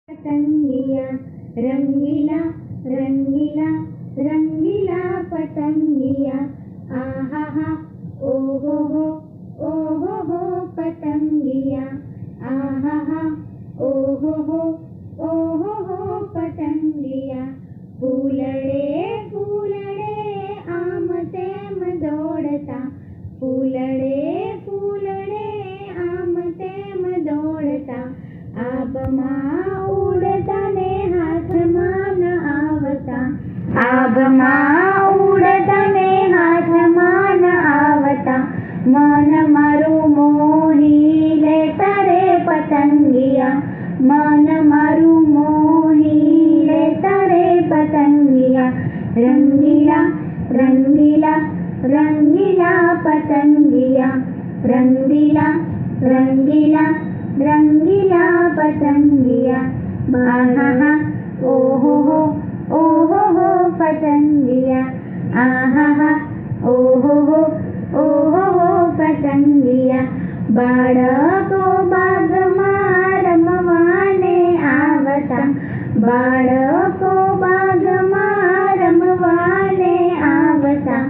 पतंगिया रंगीला रंगीला रंगीला पतंगिया आहा हा ओहो हो पतंगिया आहा हा ओहो हो पतंगिया फूलड़े फूलड़े आम तेम दौड़ता फूलड़े फूलड़े आम तेम दौड़ता आबમાં ઉડતા ને હાથમાં ન આવતા આબમાં ઉડતા ને હાથમાં ન આવતા મન મારું મોહી લેતા રે પતંગિયા મન મારું મોહી લેતા રે પતંગિયા રંગીલા રંગીલા રંગીલા પતંગિયા રંગીલા રંગીલા रंगीला पतंगिया आहा हा ओहो हो पतंगिया आहा हा ओहो हो पतंगिया बाळको बागમાં રમવાને આવતા બાળકો બાગમાં રમવાને આવતા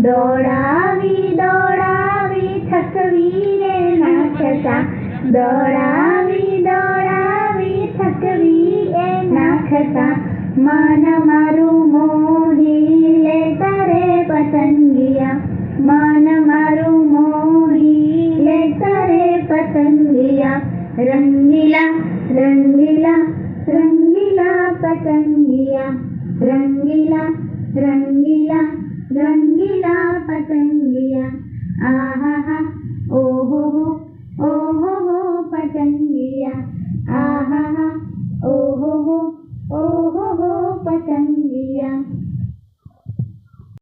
દોડાવી દોડાવી થકવી રે નાખતા દોડાવી દોડાવી થકવી એ નાખતા મન મારું મોહી લેતા રે પતંગિયા મન મારું મોહી લેતા રે પતંગિયા રંગીલા રંગીલા રંગીલા પતંગિયા રંગીલા રંગીલા રંગીલા પતંગિયા આહા હા ઓહો हो पतंगिया आहा हा ओहो हो पतंगिया।